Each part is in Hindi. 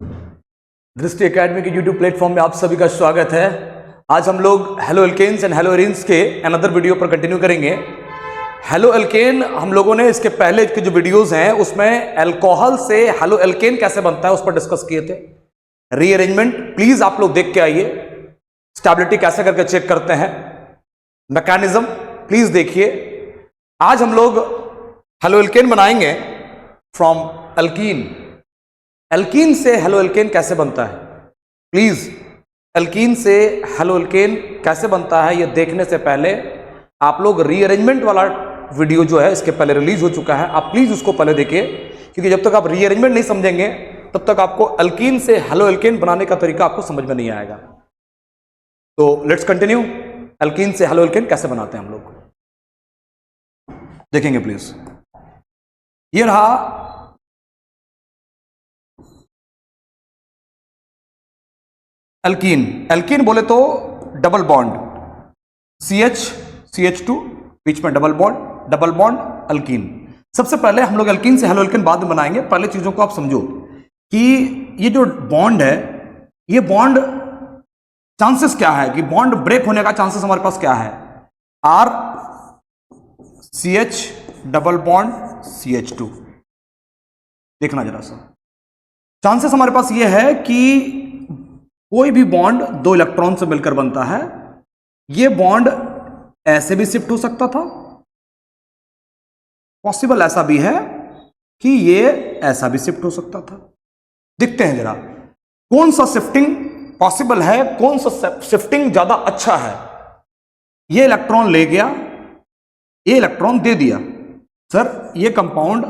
दृष्टि एकेडमी के यूट्यूब प्लेटफॉर्म में आप सभी का स्वागत है। आज हम लोग haloalkanes and haloarenes के अनदर वीडियो पर कंटिन्यू करेंगे। हेलो एल्केन हम लोगों ने इसके पहले के जो वीडियोस हैं उसमें अल्कोहल से हेलो एल्केन कैसे बनता है उस पर डिस्कस किए थे। रीअरेंजमेंट प्लीज आप लोग देख के आइए, स्टेबिलिटी कैसे करके चेक करते हैं, मैकेनिज्म प्लीज देखिए। आज हम लोग हेलो एल्केन बनाएंगे फ्रॉम अल्कीन। अल्कीन से हेलो एल्केन कैसे बनता है, प्लीज अल्कीन से हेलो एल्केन कैसे बनता है ये देखने से पहले आप लोग रीअरेंजमेंट वाला वीडियो जो है इसके पहले रिलीज हो चुका है, आप प्लीज उसको पहले देखिए, क्योंकि जब तक आप रीअरेंजमेंट नहीं समझेंगे तब तक आपको अल्कीन से हेलो एल्केन बनाने का तरीका आपको समझ में नहीं आएगा। तो लेट्स कंटिन्यू। अल्कीन से हेलो एल्केन कैसे बनाते हैं हम लोग देखेंगे प्लीज। ये रहा अल्कीन। अल्कीन बोले तो डबल बॉन्ड CH2 बीच में डबल बॉन्ड अल्कीन। सबसे पहले हम लोग अल्कीन से हेलो एल्केन बाद में बनाएंगे। पहले चीजों को आप समझो कि ये जो बॉन्ड है, ये बॉन्ड चांसेस क्या है कि बॉन्ड ब्रेक होने का चांसेस हमारे पास क्या है, R CH double bond CH2। देखना जरा सा, चांसेस हमारे पास ये है कि कोई भी बॉन्ड दो इलेक्ट्रॉन से मिलकर बनता है। ये बॉन्ड ऐसे भी शिफ्ट हो सकता था, पॉसिबल ऐसा भी है कि ये ऐसा भी शिफ्ट हो सकता था। देखते हैं जरा कौन सा शिफ्टिंग पॉसिबल है, कौन सा शिफ्टिंग ज्यादा अच्छा है। ये इलेक्ट्रॉन ले गया, ये इलेक्ट्रॉन दे दिया। सर ये कंपाउंड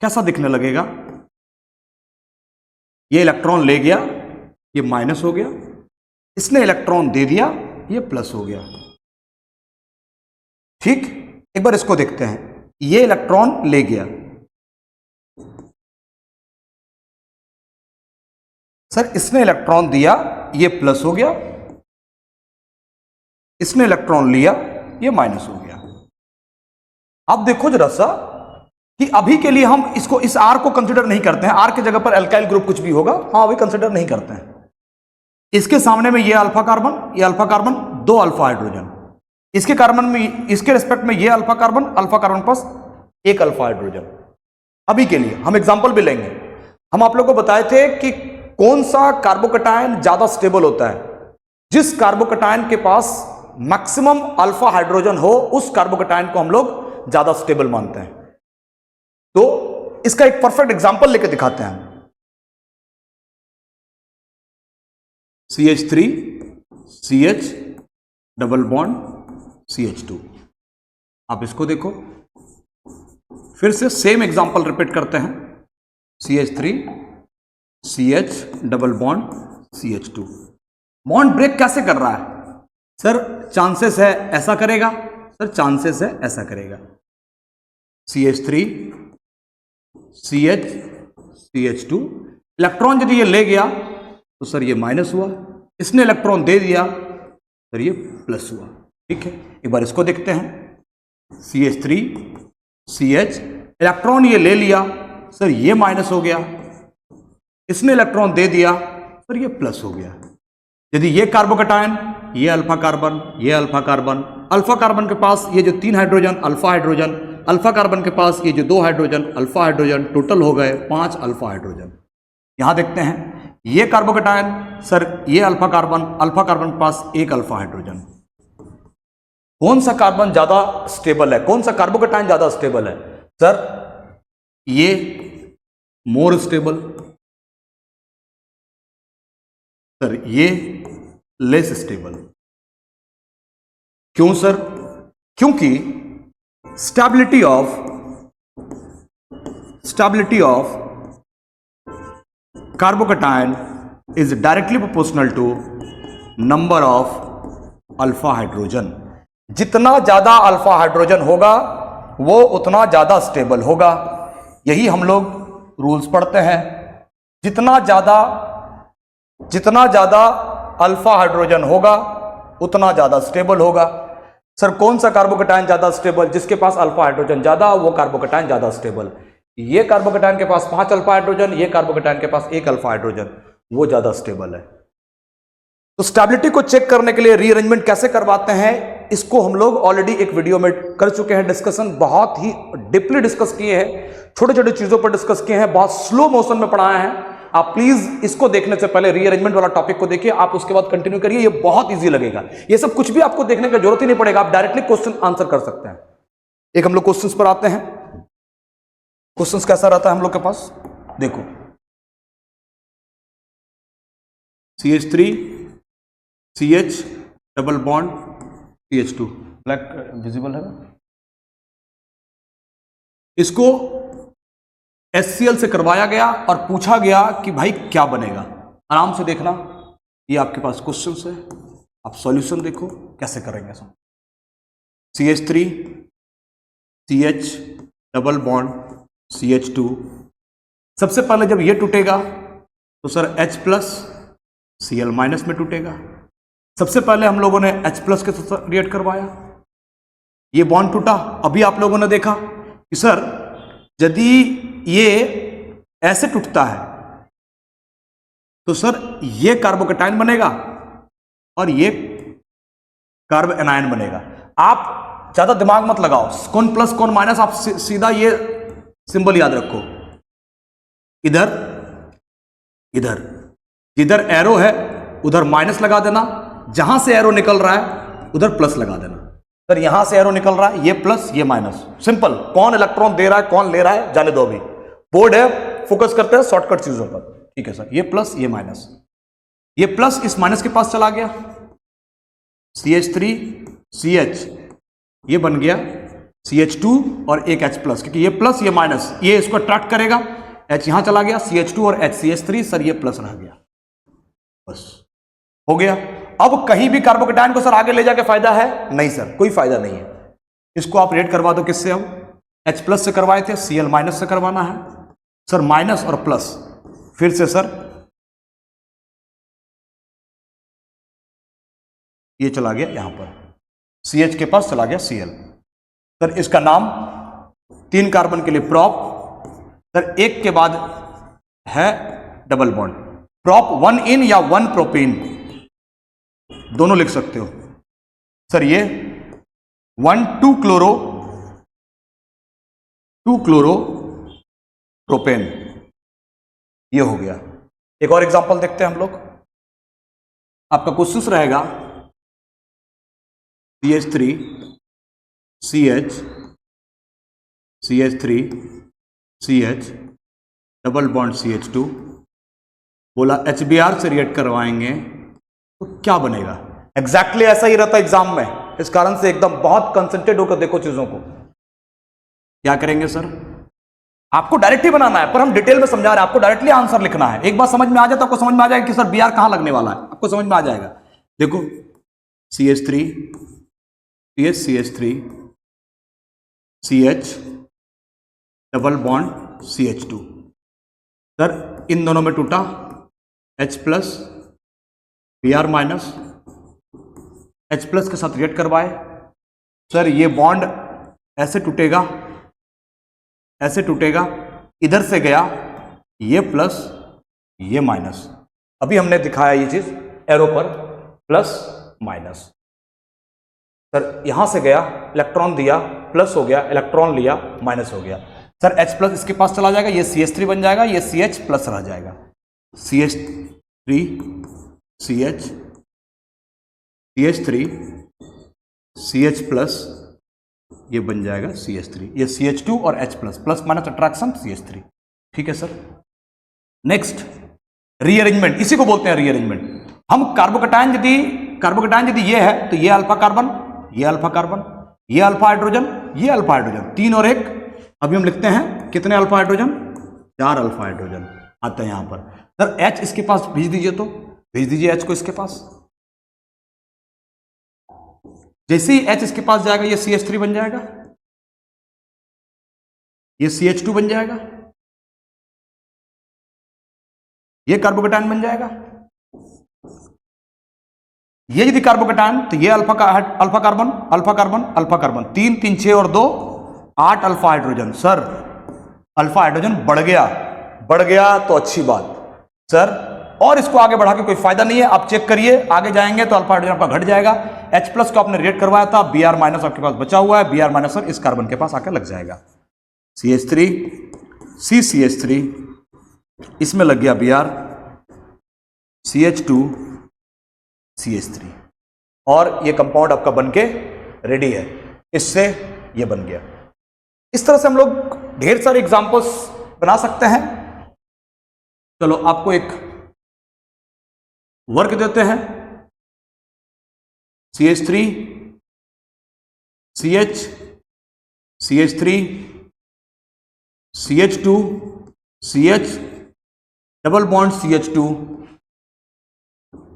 कैसा दिखने लगेगा, ये इलेक्ट्रॉन ले गया, ये माइनस हो गया, इसने इलेक्ट्रॉन दे दिया, ये प्लस हो गया। ठीक, एक बार इसको देखते हैं। ये इलेक्ट्रॉन ले गया, सर इसने इलेक्ट्रॉन दिया, ये प्लस हो गया, इसने इलेक्ट्रॉन लिया, ये माइनस हो गया। अब देखो जरा सा कि अभी के लिए हम इसको इस R को कंसीडर नहीं करते हैं। R की जगह पर अल्काइल ग्रुप कुछ भी होगा, हाँ अभी कंसीडर नहीं करते हैं। इसके सामने में ये अल्फा कार्बन, दो अल्फा हाइड्रोजन। इसके कार्बन में, इसके रिस्पेक्ट में ये अल्फा कार्बन पास एक अल्फा हाइड्रोजन। अभी के लिए हम एग्जांपल भी लेंगे। हम आप लोगों को बताए थे कि कौन सा कार्बोकैटायन ज्यादा स्टेबल होता है। जिस कार्बोकैटायन के पास मैक्सिमम अल्फा हाइड्रोजन हो उस कार्बोकैटायन को हम लोग ज्यादा स्टेबल मानते हैं। तो इसका एक परफेक्ट एग्जांपल लेके दिखाते हैं। CH3 CH double bond CH2। आप इसको देखो, फिर से सेम एग्जांपल रिपीट करते हैं। CH3 CH double bond CH2। Bond break कैसे कर रहा है, सर चांसेस है ऐसा करेगा, सर चांसेस है ऐसा करेगा। CH3 CH CH2, इलेक्ट्रॉन यदि ये ले गया तो सर ये माइनस हुआ, इसने इलेक्ट्रॉन दे दिया, सर ये प्लस हुआ। ठीक है, एक बार इसको देखते हैं। CH3 CH, इलेक्ट्रॉन ये ले लिया, सर ये माइनस हो गया, इसने इलेक्ट्रॉन दे दिया, सर ये प्लस हो गया। यदि ये कार्बोकैटायन, ये अल्फा कार्बन, ये अल्फा कार्बन के पास ये जो 3 हाइड्रोजन अल्फा कार्बन के पास ये जो 2 हाइड्रोजन अल्फा हाइड्रोजन, टोटल हो गए 5 अल्फा हाइड्रोजन। यहां देखते हैं ये कार्बोकैटायन, सर ये अल्फा कार्बन के पास एक अल्फा हाइड्रोजन। कौन सा कार्बन ज्यादा स्टेबल है, कौन सा कार्बोकैटायन ज्यादा स्टेबल है, सर ये मोर स्टेबल, सर ये लेस स्टेबल। क्यों सर, क्योंकि stability of carbocation is directly proportional to number of alpha hydrogen. जितना ज्यादा अल्फा हाइड्रोजन होगा वो उतना ज्यादा स्टेबल होगा। यही हम लोग रूल्स पढ़ते हैं। जितना ज्यादा अल्फा हाइड्रोजन होगा उतना ज्यादा स्टेबल होगा। सर कौन सा कार्बोकैटायन ज्यादा स्टेबल, जिसके पास अल्फा हाइड्रोजन ज्यादा वो कार्बोकैटायन ज्यादा स्टेबल। ये कार्बोकेटायन के पास 5 अल्फा हाइड्रोजन, ये कार्बोकेटायन के पास 1 अल्फा हाइड्रोजन, वो ज्यादा स्टेबल है। तो स्टेबिलिटी को चेक करने के लिए रीअरेंजमेंट कैसे करवाते हैं, इसको हम लोग ऑलरेडी एक वीडियो में कर चुके हैं डिस्कशन, बहुत ही डीपली डिस्कस किए हैं, छोटे छोटे चीजों पर डिस्कस किए हैं, बहुत स्लो मोशन में पढ़ाए हैं। आप प्लीज इसको देखने से पहले रीअरेंजमेंट वाला टॉपिक को देखिए, आप उसके बाद कंटिन्यू करिए, ये बहुत इजी लगेगा। ये सब कुछ भी आपको देखने की जरूरत ही नहीं पड़ेगा, आप डायरेक्टली क्वेश्चन आंसर कर सकते हैं। एक हम लोग क्वेश्चंस पर आते हैं। क्वेश्चंस कैसा रहता है हम लोग के पास, देखो CH3 CH double bond CH2, black visible है ना, इसको HCl से करवाया गया और पूछा गया कि भाई क्या बनेगा। आराम से देखना, ये आपके पास क्वेश्चंस है, आप सॉल्यूशन देखो कैसे करेंगे। CH3 CH double bond CH2, सबसे पहले जब ये टूटेगा तो sir H plus Cl minus में टूटेगा। सबसे पहले हम लोगों ने H प्लस के साथ रिएक्ट करवाया, ये बॉन्ड टूटा। अभी आप लोगों ने देखा कि सर यदि ये ऐसे टूटता है तो सर ये कार्बोकेटायन बनेगा और ये कार्ब एनायन बनेगा। आप ज्यादा दिमाग मत लगाओ, कौन प्लस कौन माइनस, आप सीधा ये सिंबल याद रखो, इधर इधर जिधर एरो है उधर माइनस लगा देना, जहां से एरो निकल रहा है उधर प्लस लगा देना। सर यहां से एरो निकल रहा है, ये प्लस ये माइनस, सिंपल। कौन इलेक्ट्रॉन दे रहा है कौन ले रहा है जाने दो, अभी बोर्ड है, फोकस करते हैं शॉर्टकट चीजों पर, ठीक है सर। ये प्लस ये माइनस, ये प्लस इस माइनस के पास चला गया, CH3 CH ये बन गया CH2 और एक H प्लस, क्योंकि ये प्लस ये माइनस ये इसको अट्रैक्ट करेगा, H यहां चला गया, CH2 और H CH3, सर ये प्लस रह गया, बस हो गया। अब कहीं भी कार्बोकेटायन को सर आगे ले जाके फायदा है? नहीं सर, कोई फायदा नहीं है। इसको आप रेट करवा दो किससे, हम H प्लस से करवाए थे, Cl माइनस से करवाना है सर, माइनस और प्लस, फिर से सर ये चला गया यहां पर, CH के पास चला गया Cl। सर इसका नाम 3 कार्बन के लिए प्रॉप, सर एक के बाद है डबल बॉन्ड, प्रॉप 1 इन या 1 प्रोपेन दोनों लिख सकते हो। सर ये 1,2 क्लोरो प्रोपेन, ये हो गया। एक और एग्जांपल देखते हैं हम लोग, आपका क्वेश्चन रहेगा CH3 CH CH3 CH double bond CH2, बोला HBr से रिएक्ट करवाएंगे तो क्या बनेगा। एग्जैक्टली ऐसा ही रहता एग्जाम में, इस कारण से एकदम बहुत कंसंट्रेट होकर देखो चीजों को। क्या करेंगे सर, आपको डायरेक्टली बनाना है, पर हम डिटेल में समझा रहे हैं, आपको डायरेक्टली आंसर लिखना है। एक बार समझ में आ जाए तो आपको समझ में आ जाएगा कि सर Br कहां लगने वाला है, आपको समझ में आ जाएगा। देखो CH3 CH3 CH double bond CH2, sir इन दोनों में टूटा, H plus Br minus, H plus के साथ रिएक्ट करवाए, सर ये बॉन्ड ऐसे टूटेगा, ऐसे टूटेगा, इधर से गया ये प्लस ये माइनस, अभी हमने दिखाया ये चीज एरो पर, प्लस माइनस। सर यहां से गया, इलेक्ट्रॉन दिया, प्लस हो गया, इलेक्ट्रॉन लिया, माइनस हो गया। सर H प्लस इसके पास चला जाएगा, ये CH3 बन जाएगा, ये CH प्लस रह जाएगा, CH3 CH CH3 CH plus, ये बन जाएगा CH3, ये CH2 और H plus, plus minus attraction CH3, ठीक है सर। नेक्स्ट रीअरेंजमेंट, इसी को बोलते हैं रीअरेंजमेंट। हम कार्बोकेटायन यदि ये है तो ये अल्फा कार्बन, ये अल्फा कार्बन, ये अल्फा हाइड्रोजन, ये अल्फा हाइड्रोजन, 3 और 1, अभी हम लिखते हैं कितने अल्फा हाइड्रोजन, 4 अल्फा हाइड्रोजन आते हैं यहां पर। सर H इसके पास भेज दीजिए, तो भेज दीजिए H को इसके पास, जैसे ही H इसके पास जाएगा ये CH3 बन जाएगा, ये CH2 बन जाएगा, ये कार्बोकेटायन बन जाएगा, ये यदि कार्बोकेटायन तो ये alpha carbon alpha carbon alpha carbon, 3 3 6 और 2 8 alpha hydrogen. Sir alpha hydrogen बढ़ गया तो अच्छी बात सर, और इसको आगे बढ़ा के कोई फायदा नहीं है। आप चेक करिए, आगे जाएंगे तो अल्फा हाइड्रोजन आपका घट जाएगा। H+ को आपने रिएक्ट करवाया था, Br- आपके पास बचा हुआ है, Br- सर इस कार्बन के पास आकर लग जाएगा। CH3 CCH3, इसमें लग गया Br, CH2 CH3, और ये कंपाउंड आपका बनके रेडी है। इससे ये बन गया। इस तरह से हम लोग ढेर सारे एग्जांपल्स बना सकते हैं। चलो आपको एक वर्क देते हैं। CH3 CH CH3 CH2 CH double bond CH2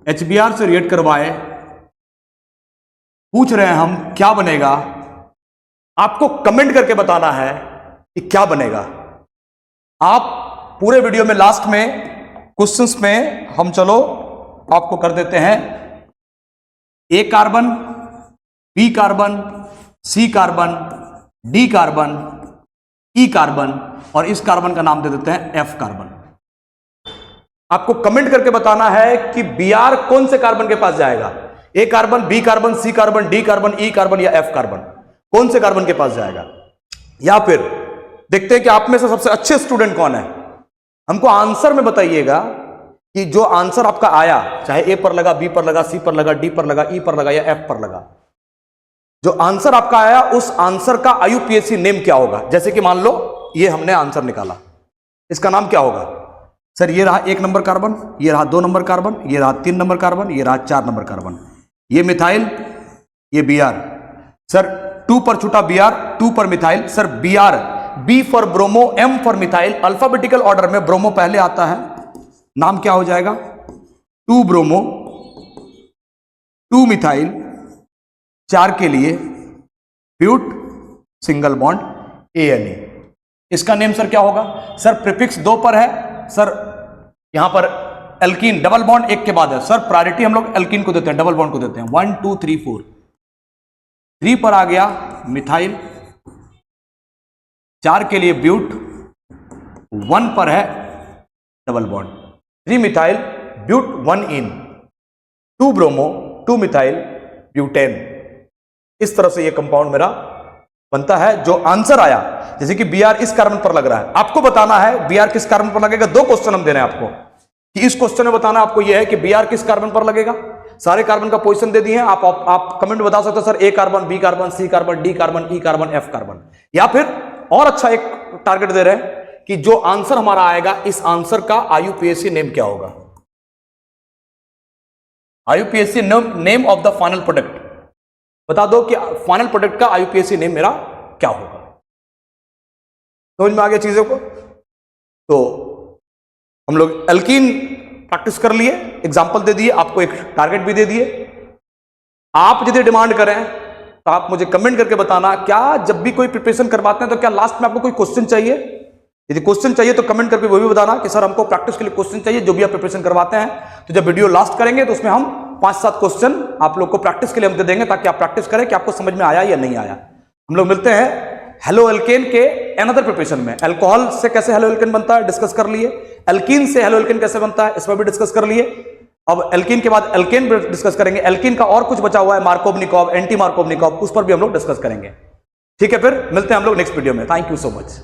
HBr से रिएक्ट करवाए। पूछ रहे हैं हम क्या बनेगा, आपको कमेंट करके बताना है कि क्या बनेगा। आप पूरे वीडियो में लास्ट में क्वेश्चंस में हम चलो आपको कर देते हैं A carbon, B carbon, C carbon, D carbon, E carbon, और इस कार्बन का नाम दे देते हैं F कार्बन। आपको कमेंट करके बताना है कि Br कौन से कार्बन के पास जाएगा, A carbon, B carbon, C carbon, D carbon, E carbon या F कार्बन, कौन से कार्बन के पास जाएगा। या फिर देखते हैं कि आप में से सबसे अच्छे स्टूडेंट कौन है। हमको आंसर में बताइएगा कि जो आंसर आपका आया, चाहे A पर लगा, B पर लगा, C पर लगा, D पर लगा, E पर लगा या F पर लगा, जो आंसर आपका आया उस आंसर का IUPAC नेम क्या होगा। जैसे कि मान लो ये हमने आंसर निकाला, इसका नाम क्या होगा। सर ये रहा 1 नंबर कार्बन, ये रहा 2 नंबर कार्बन, ये रहा 3 नंबर कार्बन, ये रहा 4 नंबर कार्बन, ये मिथाइल, ये Br। सर 2 पर छूटा Br, 2 पर methyl. Sir Br, B for bromo, M for methyl. Alphabetical order में ब्रोमो पहले आता है, नाम क्या हो जाएगा 2 ब्रोमो 2 मिथाइल, 4 के लिए ब्यूट सिंगल बॉन्ड ANE। इसका नेम सर क्या होगा। सर प्रीफिक्स 2 पर है, सर यहां पर एल्कीन डबल बॉन्ड 1 के बाद है। सर प्रायोरिटी हम लोग एल्कीन को देते हैं, डबल बॉन्ड को देते हैं। 1 2 3 4, 3 पर आ गया मिथाइल, 4 के लिए ब्यूट, 1 पर है double bond, 3 methyl but 1 ene, 2 bromo 2 methyl butane. इस तरह से ये कंपाउंड मेरा बनता है। जो आंसर आया, जैसे कि Br इस कार्बन पर लग रहा है, आपको बताना है Br किस कार्बन पर लगेगा। 2 क्वेश्चन हम दे रहे हैं आपको कि इस क्वेश्चन में बताना आपको यह है कि Br किस कार्बन पर लगेगा। सारे कार्बन का पोजीशन दे दिए हैं। आप कमेंट बता सकते हो sir A carbon, B carbon, C carbon, D carbon, E carbon, F carbon. या फिर और अच्छा एक टारगेट दे रहे हैं कि जो आंसर हमारा आएगा इस आंसर का IUPAC नेम क्या होगा। IUPAC name of the final product बता दो कि फाइनल प्रोडक्ट का IUPAC नेम मेरा क्या होगा। समझ में आ गया चीजों को। तो हम लोग एल्कीन प्रैक्टिस कर लिए, एग्जांपल दे दिए, आपको एक टारगेट भी दे दिए। आप यदि डिमांड करें तो आप मुझे कमेंट करके बताना, क्या जब भी कोई प्रिपरेशन करवाते हैं तो क्या लास्ट में आपको कोई क्वेश्चन चाहिए। यदि क्वेश्चन चाहिए तो कमेंट करके वो भी बताना कि सर हमको प्रैक्टिस के लिए क्वेश्चन चाहिए। जो भी आप प्रिपरेशन करवाते हैं तो जब वीडियो लास्ट करेंगे तो उसमें हम 5-7 क्वेश्चन आप लोग को प्रैक्टिस के लिए हम दे देंगे, ताकि आप प्रैक्टिस करें कि आपको समझ में आया या नहीं आया। हम लोग मिलते हैं हेलो एल्केन के अनदर प्रिपरेशन में। अल्कोहल से कैसे हेलो एल्केन बनता है डिस्कस कर लिए, एल्कीन से हेलो एल्केन कैसे बनता है इसमें भी डिस्कस कर लिए। अब एल्कीन के बाद एल्केन डिस्कस करेंगे। एल्कीन का और कुछ बचा हुआ है, मार्कोवनिकॉव, एंटी मार्कोवनिकॉव, उस पर भी हम लोग डिस्कस करेंगे। ठीक है, फिर मिलते हैं हम लोग नेक्स्ट वीडियो में। Thank you so much.